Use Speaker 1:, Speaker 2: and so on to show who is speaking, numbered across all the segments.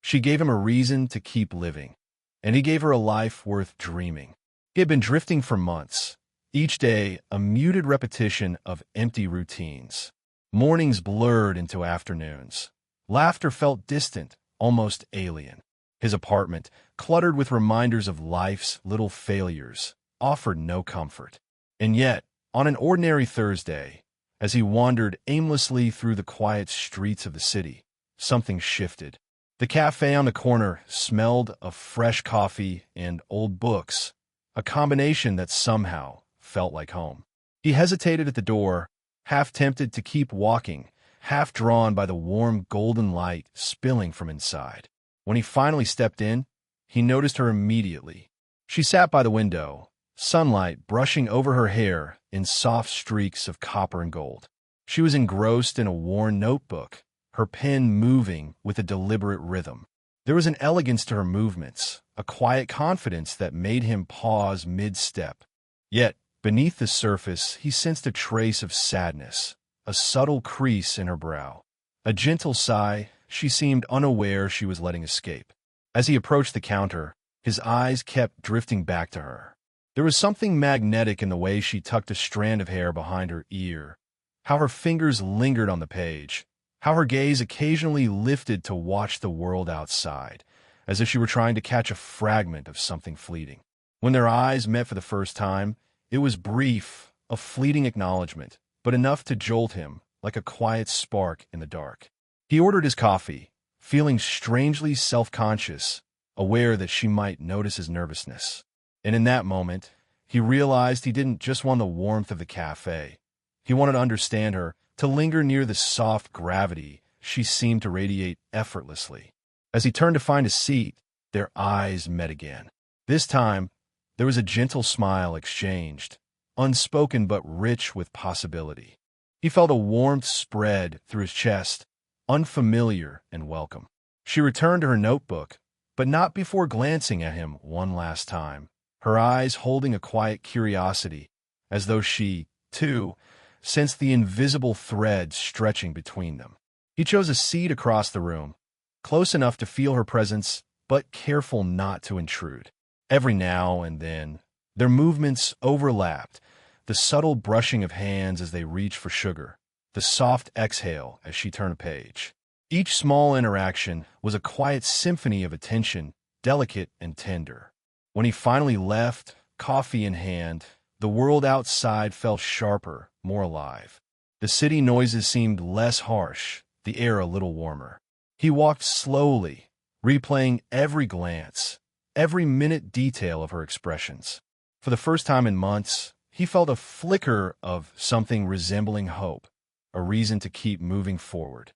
Speaker 1: She gave him a reason to keep living, and he gave her a life worth dreaming. He had been drifting for months, each day a muted repetition of empty routines. Mornings blurred into afternoons. Laughter felt distant, almost alien. His apartment, cluttered with reminders of life's little failures, offered no comfort. And yet, on an ordinary Thursday, as he wandered aimlessly through the quiet streets of the city, something shifted. The cafe on the corner smelled of fresh coffee and old books, a combination that somehow felt like home. He hesitated at the door, half tempted to keep walking, half drawn by the warm golden light spilling from inside. When he finally stepped in, he noticed her immediately. She sat by the window, sunlight brushing over her hair in soft streaks of copper and gold. She was engrossed in a worn notebook, her pen moving with a deliberate rhythm. There was an elegance to her movements, a quiet confidence that made him pause mid-step. Yet, beneath the surface, he sensed a trace of sadness, a subtle crease in her brow. A gentle sigh she seemed unaware she was letting escape. As he approached the counter, his eyes kept drifting back to her. There was something magnetic in the way she tucked a strand of hair behind her ear, how her fingers lingered on the page, how her gaze occasionally lifted to watch the world outside, as if she were trying to catch a fragment of something fleeting. When their eyes met for the first time, it was brief, a fleeting acknowledgement, but enough to jolt him like a quiet spark in the dark. He ordered his coffee, feeling strangely self-conscious, aware that she might notice his nervousness. And in that moment, he realized he didn't just want the warmth of the cafe. He wanted to understand her, to linger near the soft gravity she seemed to radiate effortlessly. As he turned to find a seat, their eyes met again. This time, there was a gentle smile exchanged, unspoken but rich with possibility. He felt a warmth spread through his chest, unfamiliar and welcome. She returned to her notebook, but not before glancing at him one last time, her eyes holding a quiet curiosity, as though she, too, sensed the invisible thread stretching between them. He chose a seat across the room, close enough to feel her presence, but careful not to intrude. Every now and then, their movements overlapped, the subtle brushing of hands as they reached for sugar, the soft exhale as she turned a page. Each small interaction was a quiet symphony of attention, delicate and tender. When he finally left, coffee in hand, the world outside felt sharper, more alive. The city noises seemed less harsh, the air a little warmer. He walked slowly, replaying every glance, every minute detail of her expressions. For the first time in months, he felt a flicker of something resembling hope, a reason to keep moving forward.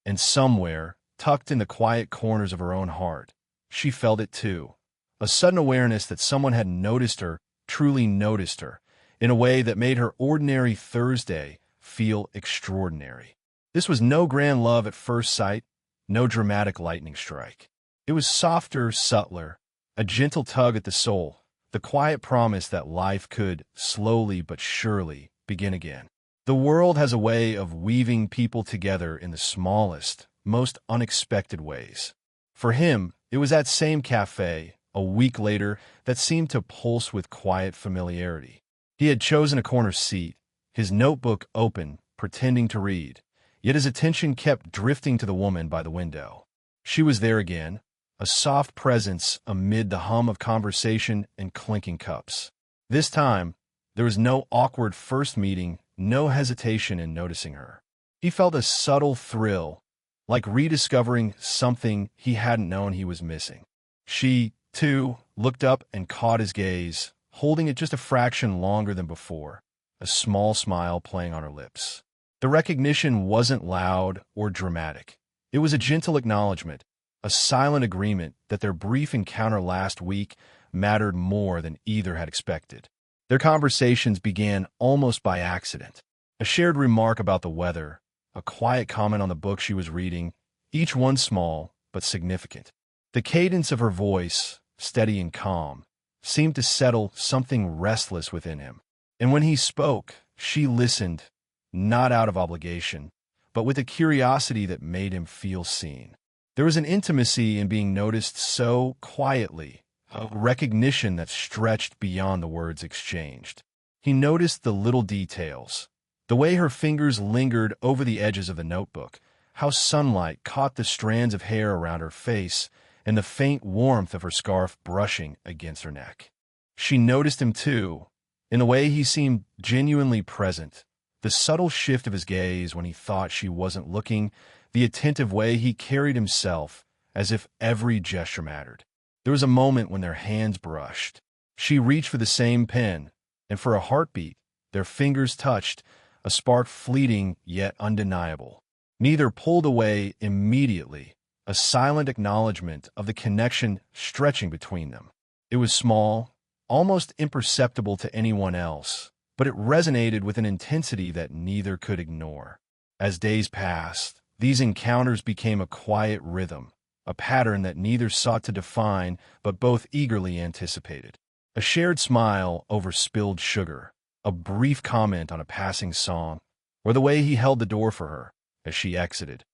Speaker 1: And somewhere, tucked in the quiet corners of her own heart, she felt it too, a sudden awareness that someone had noticed her, truly noticed her, in a way that made her ordinary Thursday feel extraordinary. This was no grand love at first sight, no dramatic lightning strike. It was softer, subtler, a gentle tug at the soul, the quiet promise that life could, slowly but surely, begin again. The world has a way of weaving people together in the smallest, most unexpected ways. For him, it was that same cafe, a week later, that seemed to pulse with quiet familiarity. He had chosen a corner seat, his notebook open, pretending to read, yet his attention kept drifting to the woman by the window. She was there again, a soft presence amid the hum of conversation and clinking cups. This time, there was no awkward first meeting, no hesitation in noticing her. He felt a subtle thrill, like rediscovering something he hadn't known he was missing. She, too, looked up and caught his gaze, holding it just a fraction longer than before, a small smile playing on her lips. The recognition wasn't loud or dramatic. It was a gentle acknowledgement, a silent agreement that their brief encounter last week mattered more than either had expected. Their conversations began almost by accident. A shared remark about the weather, a quiet comment on the book she was reading, each one small but significant. The cadence of her voice, steady and calm, seemed to settle something restless within him. And when he spoke, she listened, not out of obligation, but with a curiosity that made him feel seen. There was an intimacy in being noticed so quietly, a recognition that stretched beyond the words exchanged. He noticed the little details, the way her fingers lingered over the edges of the notebook, how sunlight caught the strands of hair around her face, and the faint warmth of her scarf brushing against her neck. She noticed him too, in the way he seemed genuinely present, the subtle shift of his gaze when he thought she wasn't looking, the attentive way he carried himself, as if every gesture mattered. There was a moment when their hands brushed. She reached for the same pen, and for a heartbeat, their fingers touched, a spark fleeting yet undeniable. Neither pulled away immediately, a silent acknowledgement of the connection stretching between them. It was small, almost imperceptible to anyone else, but it resonated with an intensity that neither could ignore. As days passed, these encounters became a quiet rhythm, a pattern that neither sought to define but both eagerly anticipated. A shared smile over spilled sugar, a brief comment on a passing song, or the way he held the door for her as she exited.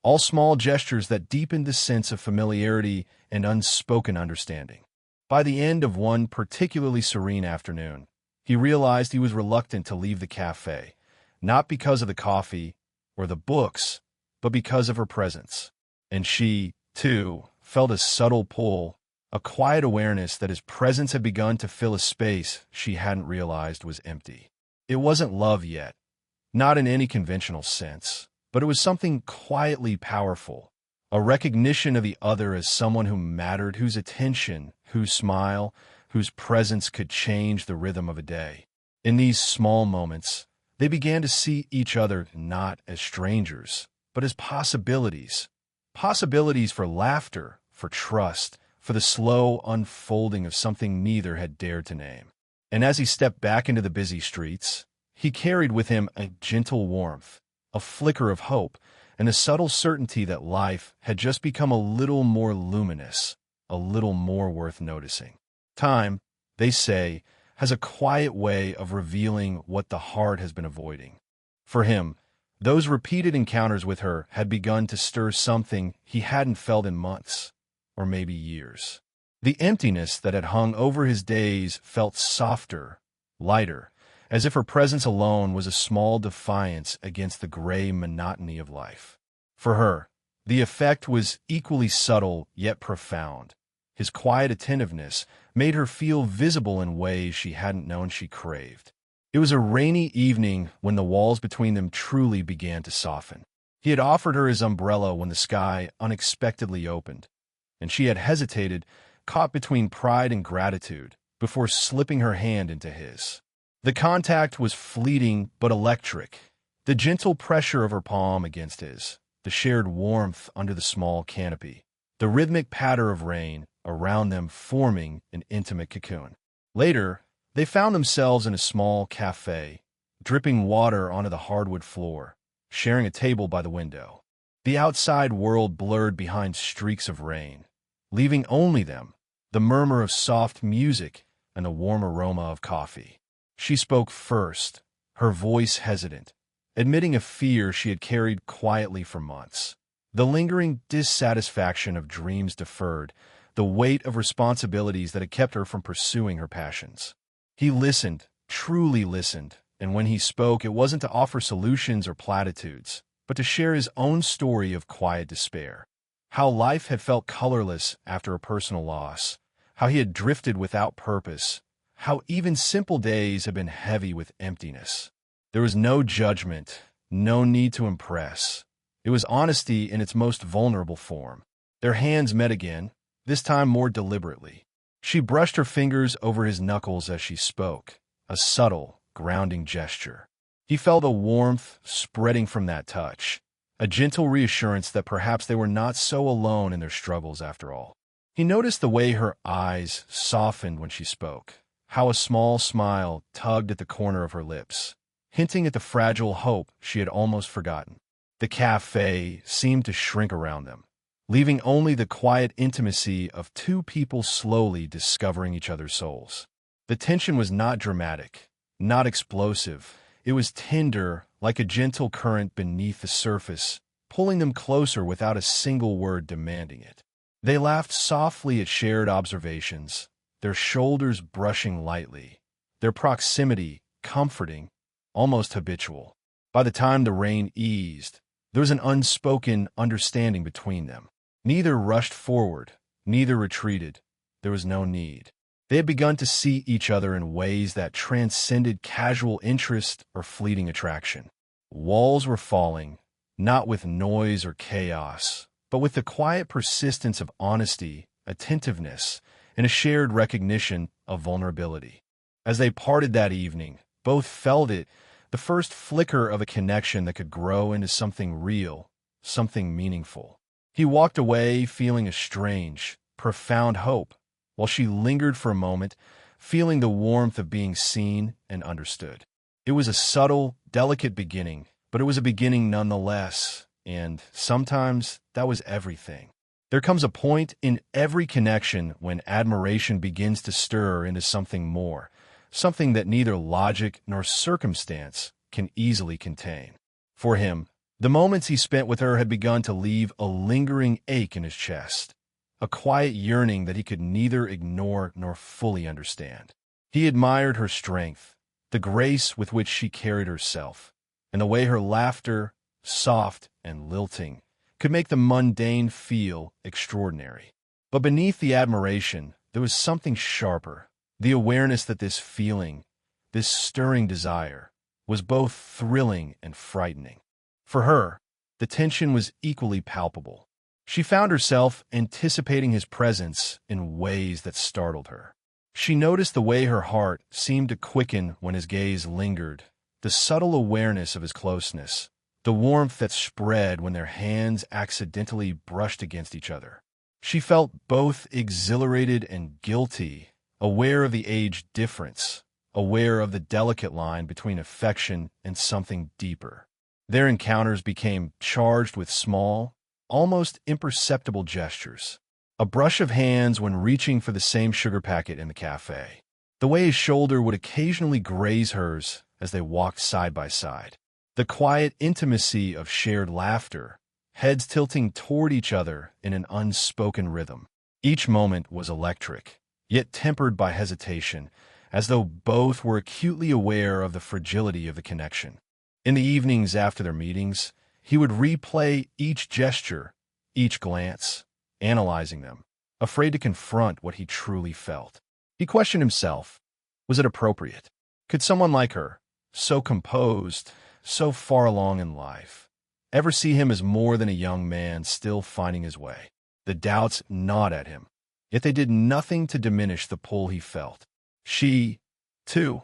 Speaker 1: All small gestures that deepened the sense of familiarity and unspoken understanding. By the end of one particularly serene afternoon, he realized he was reluctant to leave the cafe, not because of the coffee or the books, but because of her presence. And she, too, felt a subtle pull, a quiet awareness that his presence had begun to fill a space she hadn't realized was empty. It wasn't love yet, not in any conventional sense, but it was something quietly powerful, a recognition of the other as someone who mattered, whose attention, whose smile, whose presence could change the rhythm of a day. In these small moments, they began to see each other not as strangers, but as possibilities. Possibilities for laughter, for trust, for the slow unfolding of something neither had dared to name. And as he stepped back into the busy streets, he carried with him a gentle warmth, a flicker of hope, and a subtle certainty that life had just become a little more luminous, a little more worth noticing. Time, they say, has a quiet way of revealing what the heart has been avoiding. For him, those repeated encounters with her had begun to stir something he hadn't felt in months, or maybe years. The emptiness that had hung over his days felt softer, lighter, as if her presence alone was a small defiance against the gray monotony of life. For her, the effect was equally subtle yet profound. His quiet attentiveness made her feel visible in ways she hadn't known she craved. It was a rainy evening when the walls between them truly began to soften. He had offered her his umbrella when the sky unexpectedly opened, and she had hesitated, caught between pride and gratitude, before slipping her hand into his. The contact was fleeting but electric, the gentle pressure of her palm against his, the shared warmth under the small canopy, the rhythmic patter of rain around them forming an intimate cocoon. Later, they found themselves in a small cafe, dripping water onto the hardwood floor, sharing a table by the window. The outside world blurred behind streaks of rain, leaving only them, the murmur of soft music and the warm aroma of coffee. She spoke first, her voice hesitant, admitting a fear she had carried quietly for months. The lingering dissatisfaction of dreams deferred, the weight of responsibilities that had kept her from pursuing her passions. He listened, truly listened, and when he spoke, it wasn't to offer solutions or platitudes, but to share his own story of quiet despair. How life had felt colorless after a personal loss, how he had drifted without purpose, how even simple days had been heavy with emptiness. There was no judgment, no need to impress. It was honesty in its most vulnerable form. Their hands met again, this time more deliberately. She brushed her fingers over his knuckles as she spoke, a subtle, grounding gesture. He felt a warmth spreading from that touch, a gentle reassurance that perhaps they were not so alone in their struggles after all. He noticed the way her eyes softened when she spoke, how a small smile tugged at the corner of her lips, hinting at the fragile hope she had almost forgotten. The cafe seemed to shrink around them, leaving only the quiet intimacy of two people slowly discovering each other's souls. The tension was not dramatic, not explosive. It was tender, like a gentle current beneath the surface, pulling them closer without a single word demanding it. They laughed softly at shared observations, their shoulders brushing lightly, their proximity comforting, almost habitual. By the time the rain eased, there was an unspoken understanding between them. Neither rushed forward, neither retreated. There was no need. They had begun to see each other in ways that transcended casual interest or fleeting attraction. Walls were falling, not with noise or chaos, but with the quiet persistence of honesty, attentiveness, and a shared recognition of vulnerability. As they parted that evening, both felt it, the first flicker of a connection that could grow into something real, something meaningful. He walked away feeling a strange, profound hope, while she lingered for a moment, feeling the warmth of being seen and understood. It was a subtle, delicate beginning, but it was a beginning nonetheless, and sometimes that was everything. There comes a point in every connection when admiration begins to stir into something more, something that neither logic nor circumstance can easily contain. For him, the moments he spent with her had begun to leave a lingering ache in his chest, a quiet yearning that he could neither ignore nor fully understand. He admired her strength, the grace with which she carried herself, and the way her laughter, soft and lilting, could make the mundane feel extraordinary. But beneath the admiration, there was something sharper, the awareness that this feeling, this stirring desire, was both thrilling and frightening. For her, the tension was equally palpable. She found herself anticipating his presence in ways that startled her. She noticed the way her heart seemed to quicken when his gaze lingered, the subtle awareness of his closeness, the warmth that spread when their hands accidentally brushed against each other. She felt both exhilarated and guilty, aware of the age difference, aware of the delicate line between affection and something deeper. Their encounters became charged with small, almost imperceptible gestures. A brush of hands when reaching for the same sugar packet in the cafe. The way his shoulder would occasionally graze hers as they walked side by side. The quiet intimacy of shared laughter, heads tilting toward each other in an unspoken rhythm. Each moment was electric, yet tempered by hesitation, as though both were acutely aware of the fragility of the connection. In the evenings after their meetings, he would replay each gesture, each glance, analyzing them, afraid to confront what he truly felt. He questioned himself, was it appropriate? Could someone like her, so composed, so far along in life, ever see him as more than a young man still finding his way? The doubts gnawed at him, yet they did nothing to diminish the pull he felt. She, too,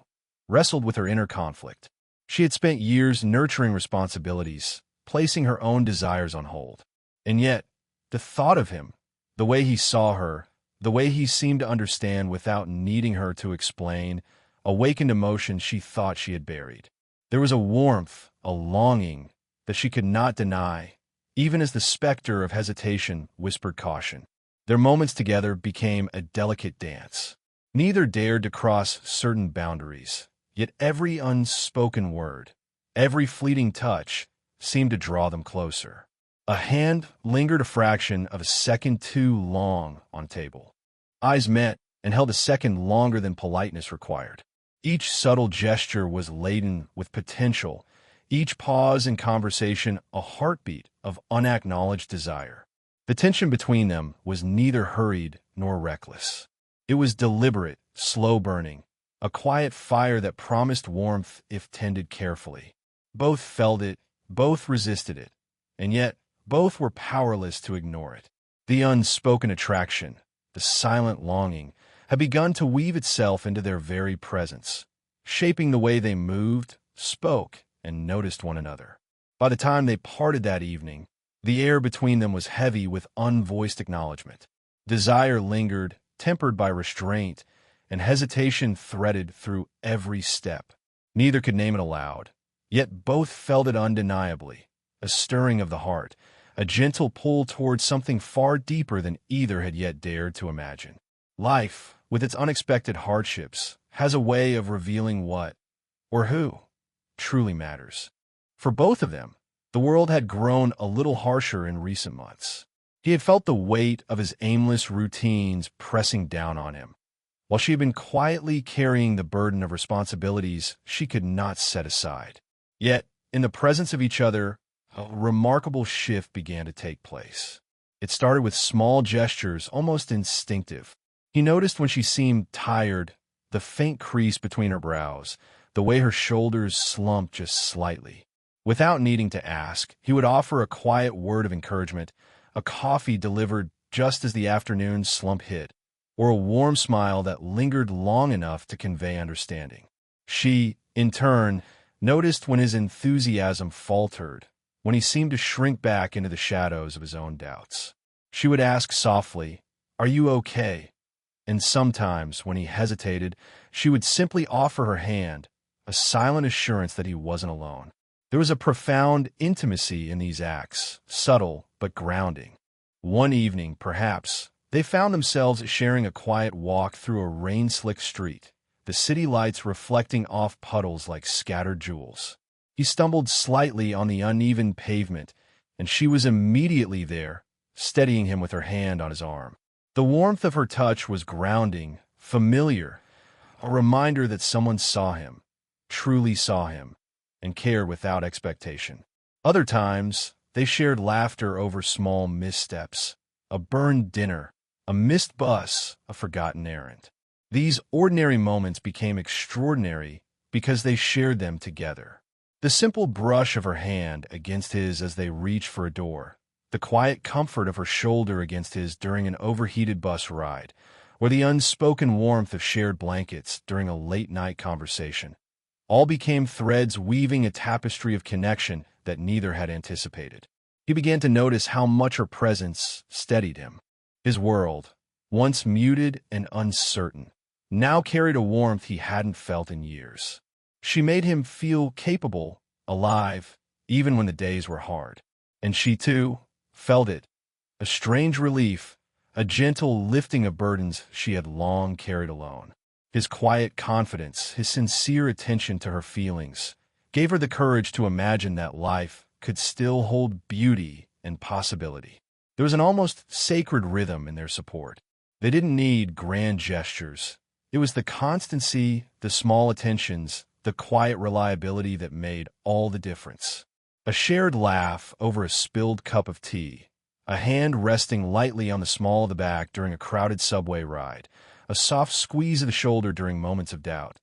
Speaker 1: wrestled with her inner conflict. She had spent years nurturing responsibilities, placing her own desires on hold. And yet, the thought of him, the way he saw her, the way he seemed to understand without needing her to explain, awakened emotions she thought she had buried. There was a warmth, a longing, that she could not deny, even as the specter of hesitation whispered caution. Their moments together became a delicate dance. Neither dared to cross certain boundaries, yet every unspoken word, every fleeting touch, seemed to draw them closer. A hand lingered a fraction of a second too long on table. Eyes met and held a second longer than politeness required. Each subtle gesture was laden with potential, each pause in conversation a heartbeat of unacknowledged desire. The tension between them was neither hurried nor reckless. It was deliberate, slow-burning, a quiet fire that promised warmth if tended carefully. Both felt it, both resisted it, and yet both were powerless to ignore it. The unspoken attraction, the silent longing, had begun to weave itself into their very presence, shaping the way they moved, spoke, and noticed one another. By the time they parted that evening, the air between them was heavy with unvoiced acknowledgement. Desire lingered, tempered by restraint, and hesitation threaded through every step. Neither could name it aloud, yet both felt it undeniably, a stirring of the heart, a gentle pull towards something far deeper than either had yet dared to imagine. Life, with its unexpected hardships, has a way of revealing what, or who, truly matters. For both of them, the The world had grown a little harsher in recent months. He had felt the weight of his aimless routines pressing down on him, while she had been quietly carrying the burden of responsibilities she could not set aside. Yet, in the presence of each other, a remarkable shift began to take place. It started with small gestures, almost instinctive. He noticed when she seemed tired, the faint crease between her brows, the way her shoulders slumped just slightly. Without needing to ask, he would offer a quiet word of encouragement, a coffee delivered just as the afternoon slump hit, or a warm smile that lingered long enough to convey understanding. She, in turn, noticed when his enthusiasm faltered, when he seemed to shrink back into the shadows of his own doubts. She would ask softly, "Are you okay?" And sometimes, when he hesitated, she would simply offer her hand, a silent assurance that he wasn't alone. There was a profound intimacy in these acts, subtle but grounding. One evening, perhaps, they found themselves sharing a quiet walk through a rain-slicked street, the city lights reflecting off puddles like scattered jewels. He stumbled slightly on the uneven pavement, and she was immediately there, steadying him with her hand on his arm. The warmth of her touch was grounding, familiar, a reminder that someone saw him, truly saw him, and cared without expectation. Other times, they shared laughter over small missteps, a burned dinner, a missed bus, a forgotten errand. These ordinary moments became extraordinary because they shared them together. The simple brush of her hand against his as they reached for a door, the quiet comfort of her shoulder against his during an overheated bus ride, or the unspoken warmth of shared blankets during a late-night conversation, all became threads weaving a tapestry of connection that neither had anticipated. He began to notice how much her presence steadied him. His world, once muted and uncertain, now carried a warmth he hadn't felt in years. She made him feel capable, alive, even when the days were hard. And she, too, felt it, a strange relief, a gentle lifting of burdens she had long carried alone. His quiet confidence, his sincere attention to her feelings, gave her the courage to imagine that life could still hold beauty and possibility. There was an almost sacred rhythm in their support. They didn't need grand gestures. It was the constancy, the small attentions, the quiet reliability that made all the difference. A shared laugh over a spilled cup of tea, a hand resting lightly on the small of the back during a crowded subway ride, a soft squeeze of the shoulder during moments of doubt.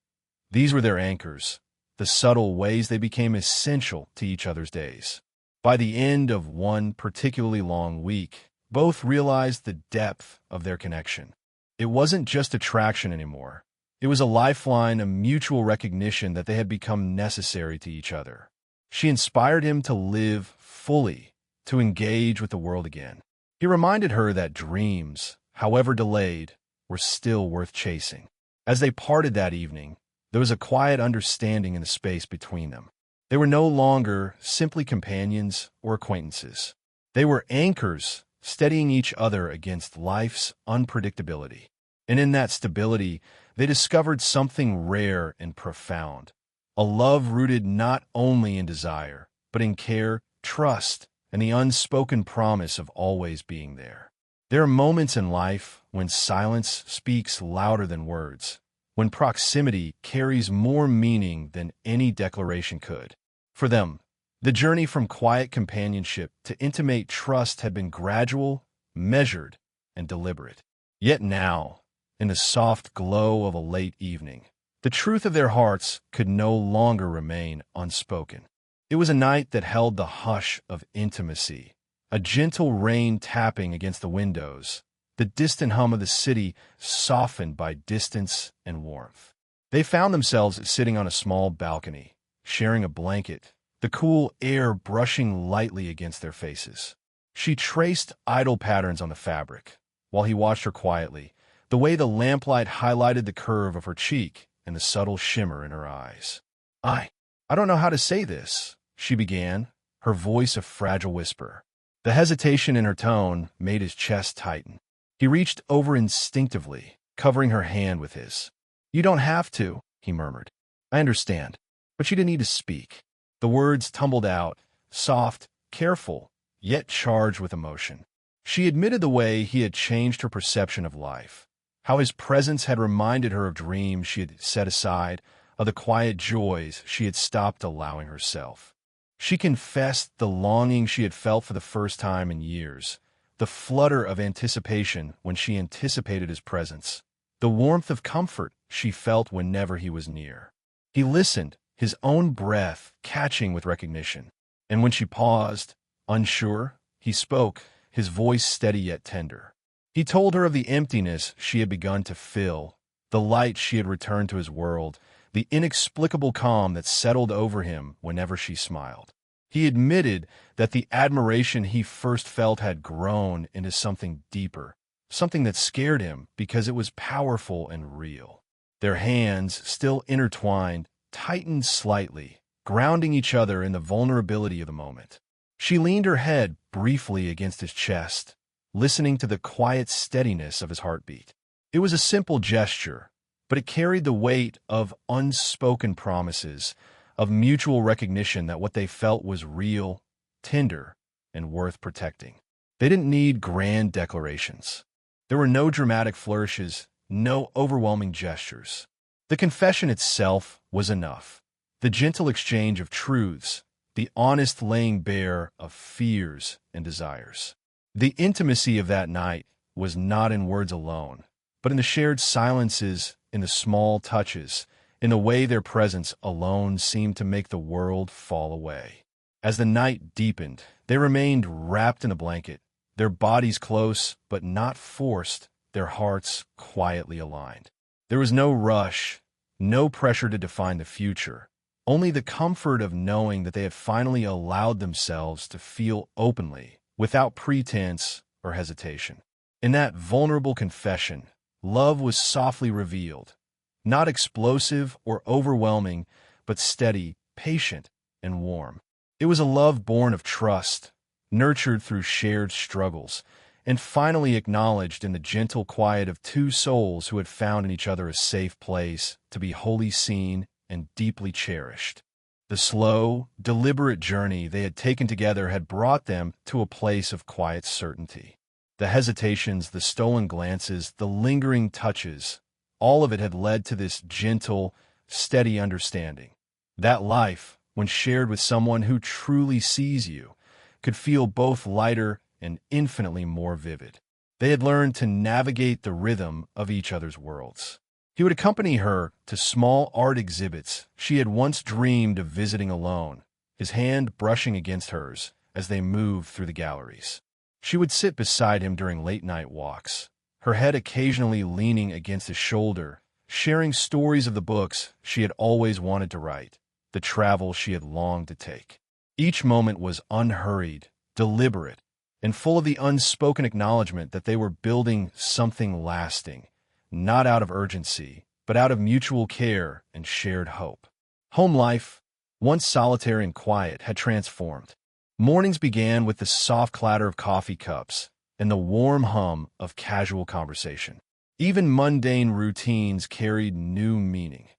Speaker 1: These were their anchors, the subtle ways they became essential to each other's days. By the end of one particularly long week, both realized the depth of their connection. It wasn't just attraction anymore. It was a lifeline, a mutual recognition that they had become necessary to each other. She inspired him to live fully, to engage with the world again. He reminded her that dreams, however delayed, were still worth chasing. As they parted that evening, there was a quiet understanding in the space between them. They were no longer simply companions or acquaintances. They were anchors, steadying each other against life's unpredictability. And in that stability, they discovered something rare and profound, a love rooted not only in desire, but in care, trust, and the unspoken promise of always being there. There are moments in life when silence speaks louder than words, when proximity carries more meaning than any declaration could. For them, the journey from quiet companionship to intimate trust had been gradual, measured, and deliberate. Yet now, in the soft glow of a late evening, the truth of their hearts could no longer remain unspoken. It was a night that held the hush of intimacy, a gentle rain tapping against the windows, the distant hum of the city softened by distance and warmth. They found themselves sitting on a small balcony, sharing a blanket, the cool air brushing lightly against their faces. She traced idle patterns on the fabric, while he watched her quietly, the way the lamplight highlighted the curve of her cheek and the subtle shimmer in her eyes. I don't know how to say this," she began, her voice a fragile whisper. The hesitation in her tone made his chest tighten. He reached over instinctively, covering her hand with his. "You don't have to," he murmured. "I understand." But she didn't need to speak. The words tumbled out, soft, careful, yet charged with emotion. She admitted the way he had changed her perception of life, how his presence had reminded her of dreams she had set aside, of the quiet joys she had stopped allowing herself. She confessed the longing she had felt for the first time in years, the flutter of anticipation when she anticipated his presence, the warmth of comfort she felt whenever he was near. He listened, his own breath catching with recognition. And when she paused, unsure, he spoke, his voice steady yet tender. He told her of the emptiness she had begun to fill, the light she had returned to his world, the inexplicable calm that settled over him whenever she smiled. He admitted that the admiration he first felt had grown into something deeper, something that scared him because it was powerful and real. Their hands, still intertwined, tightened slightly, grounding each other in the vulnerability of the moment. She leaned her head briefly against his chest, listening to the quiet steadiness of his heartbeat. It was a simple gesture, but it carried the weight of unspoken promises, of mutual recognition that what they felt was real, tender, and worth protecting. They didn't need grand declarations. There were no dramatic flourishes, no overwhelming gestures. The confession itself was enough. The gentle exchange of truths, the honest laying bare of fears and desires. The intimacy of that night was not in words alone, but in the shared silences, in the small touches, in the way their presence alone seemed to make the world fall away. As the night deepened, they remained wrapped in a blanket, their bodies close but not forced, their hearts quietly aligned. There was no rush, no pressure to define the future, only the comfort of knowing that they had finally allowed themselves to feel openly, without pretense or hesitation. In that vulnerable confession, love was softly revealed, not explosive or overwhelming, but steady, patient, and warm. It was a love born of trust, nurtured through shared struggles, and finally acknowledged in the gentle quiet of two souls who had found in each other a safe place to be wholly seen and deeply cherished. The slow, deliberate journey they had taken together had brought them to a place of quiet certainty. The hesitations, the stolen glances, the lingering touches, all of it had led to this gentle, steady understanding. That life, when shared with someone who truly sees you, could feel both lighter and infinitely more vivid. They had learned to navigate the rhythm of each other's worlds. He would accompany her to small art exhibits she had once dreamed of visiting alone, his hand brushing against hers as they moved through the galleries. She would sit beside him during late-night walks, her head occasionally leaning against his shoulder, sharing stories of the books she had always wanted to write, the travel she had longed to take. Each moment was unhurried, deliberate, and full of the unspoken acknowledgement that they were building something lasting, not out of urgency, but out of mutual care and shared hope. Home life, once solitary and quiet, had transformed. Mornings began with the soft clatter of coffee cups and the warm hum of casual conversation. Even mundane routines carried new meaning.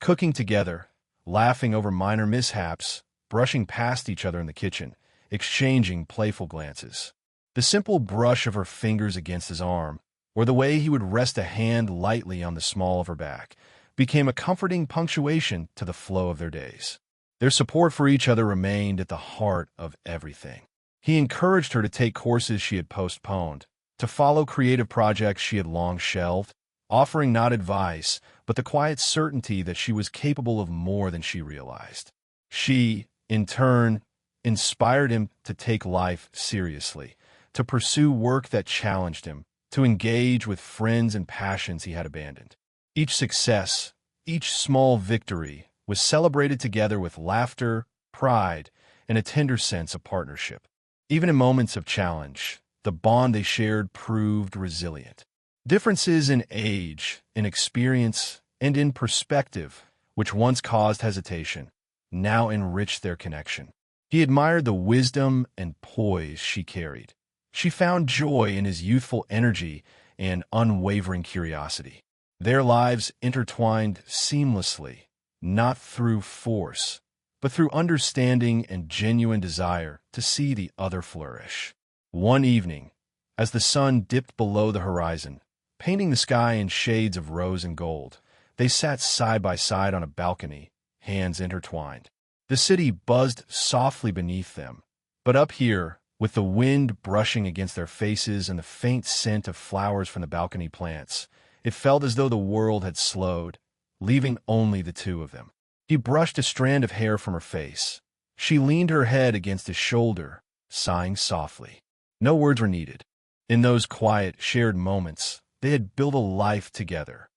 Speaker 1: Cooking together, laughing over minor mishaps, brushing past each other in the kitchen, exchanging playful glances. The simple brush of her fingers against his arm, or the way he would rest a hand lightly on the small of her back, became a comforting punctuation to the flow of their days. Their support for each other remained at the heart of everything. He encouraged her to take courses she had postponed, to follow creative projects she had long shelved, offering not advice, but the quiet certainty that she was capable of more than she realized. She, in turn, inspired him to take life seriously, to pursue work that challenged him, to engage with friends and passions he had abandoned. Each success, each small victory, was celebrated together with laughter, pride, and a tender sense of partnership. Even in moments of challenge, the bond they shared proved resilient. Differences in age, in experience, and in perspective, which once caused hesitation, now enriched their connection. He admired the wisdom and poise she carried. She found joy in his youthful energy and unwavering curiosity. Their lives intertwined seamlessly, not through force, but through understanding and genuine desire to see the other flourish. One evening, as the sun dipped below the horizon, painting the sky in shades of rose and gold, they sat side by side on a balcony, hands intertwined. The city buzzed softly beneath them, but up here, with the wind brushing against their faces and the faint scent of flowers from the balcony plants, it felt as though the world had slowed, leaving only the two of them. He brushed a strand of hair from her face. She leaned her head against his shoulder, sighing softly. No words were needed. In those quiet, shared moments, they had built a life together,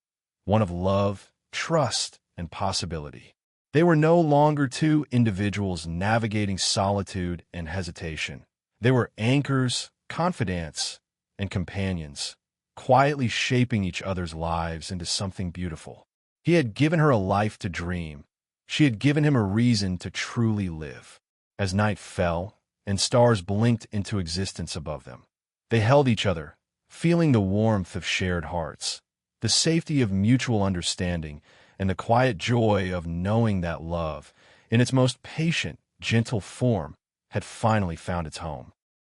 Speaker 1: one of love, trust, and possibility. They were no longer two individuals navigating solitude and hesitation. They were anchors, confidants, and companions, quietly shaping each other's lives into something beautiful. He had given her a life to dream. She had given him a reason to truly live. As night fell and stars blinked into existence above them, they held each other, feeling the warmth of shared hearts, the safety of mutual understanding, and the quiet joy of knowing that love, in its most patient, gentle form, had finally found its home.